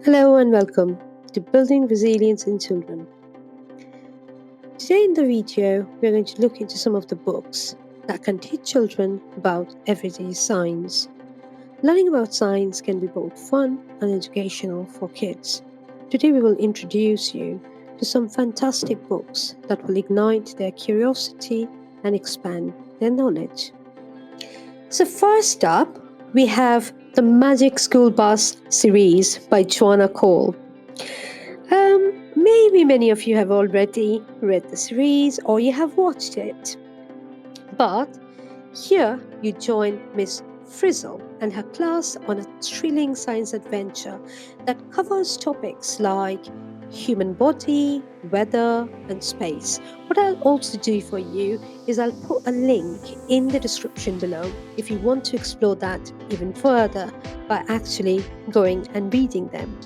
Hello and welcome to Building Resilience in Children. Today in the video, we're going to look into some of the books that can teach children about everyday science. Learning about science can be both fun and educational for kids. Today we will introduce you to some fantastic books that will ignite their curiosity and expand their knowledge. So first up, we have the Magic School Bus series by Joanna Cole. Maybe many of you have already read the series or you have watched it. But here you join Miss Frizzle and her class on a thrilling science adventure that covers topics like human body, weather, and space. What I'll also do for you is I'll put a link in the description below if you want to explore that even further by actually going and reading them.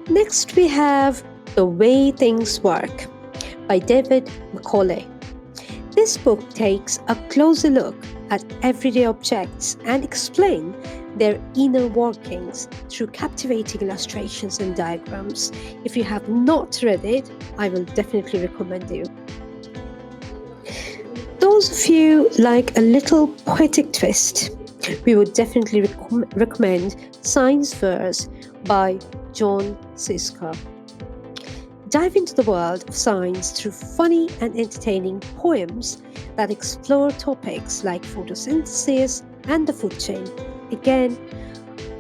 Next, we have The Way Things Work by David Macaulay. This book takes a closer look at everyday objects and explains their inner workings through captivating illustrations and diagrams. If you have not read it, I will definitely recommend you. Those of you like a little poetic twist, we would definitely recommend Science Verse by Jon Scieszka. Dive into the world of science through funny and entertaining poems that explore topics like photosynthesis and the food chain. Again,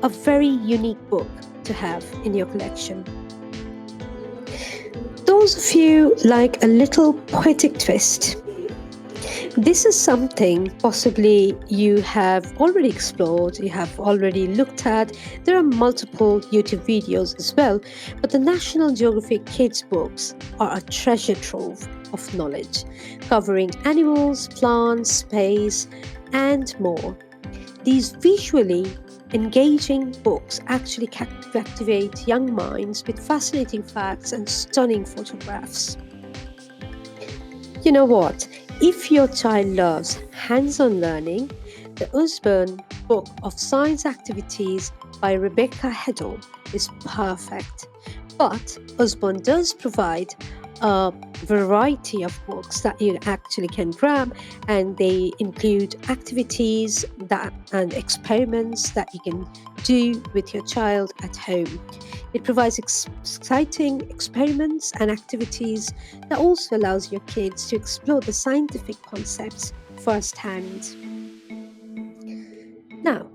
a very unique book to have in your collection. Those of you like a little poetic twist, this is something possibly you have already explored, you have already looked at. There are multiple YouTube videos as well, but the National Geographic Kids books are a treasure trove of knowledge, covering animals, plants, space, and more. These visually engaging books actually captivate young minds with fascinating facts and stunning photographs. You know what? If your child loves hands-on learning, the Usborne book of science activities by Rebecca Heddle is perfect. But Usborne does provide a variety of books that you actually can grab, and they include activities and experiments that you can do with your child at home. It provides exciting experiments and activities that also allows your kids to explore the scientific concepts firsthand. Now,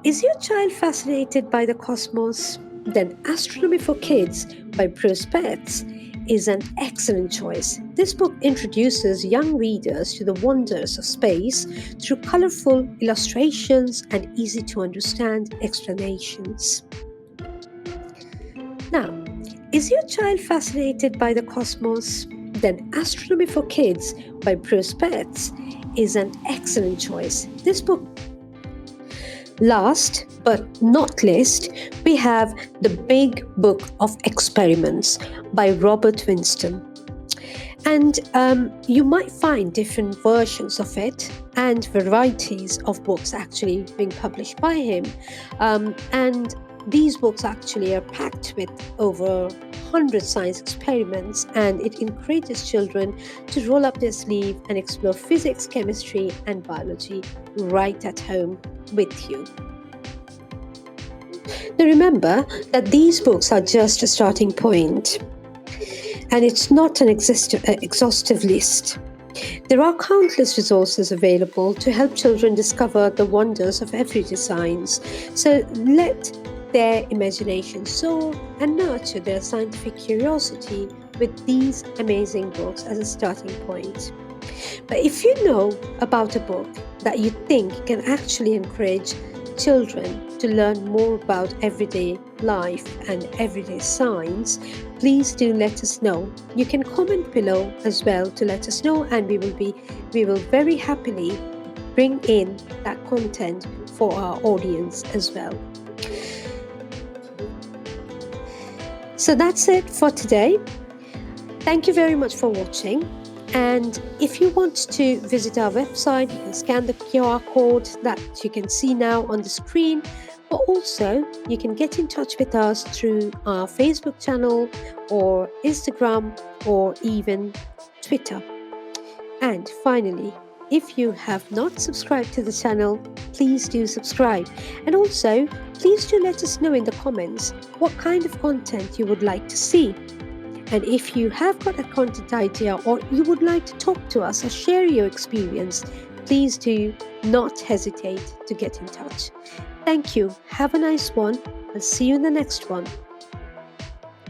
is your child fascinated by the cosmos? Then Astronomy for Kids by BRIC-IT is an excellent choice. This book introduces young readers to the wonders of space through colorful illustrations and easy to understand explanations. Now, is your child fascinated by the cosmos? Then Astronomy for Kids by BRIC-IT is an excellent choice. This book. Last but not least, we have The Big Book of Experiments by Robert Winston. And you might find different versions of it and varieties of books actually being published by him. And these books actually are packed with over 100 science experiments, and it encourages children to roll up their sleeve and explore physics, chemistry, and biology right at home with you. Now remember that these books are just a starting point, and it's not an exhaustive list. There are countless resources available to help children discover the wonders of everyday science. So let their imagination soar and nurture their scientific curiosity with these amazing books as a starting point. But if you know about a book that you think can actually encourage children to learn more about everyday life and everyday science, please do let us know. You can comment below as well to let us know, and we will very happily bring in that content for our audience as well. So that's it for today. Thank you very much for watching. And if you want to visit our website, you can scan the QR code that you can see now on the screen, But also, you can get in touch with us through our Facebook channel or Instagram or even Twitter. And finally, if you have not subscribed to the channel, please do subscribe. And also, please do let us know in the comments what kind of content you would like to see. And if you have got a content idea or you would like to talk to us or share your experience, please do not hesitate to get in touch. Thank you. Have a nice one. I'll see you in the next one.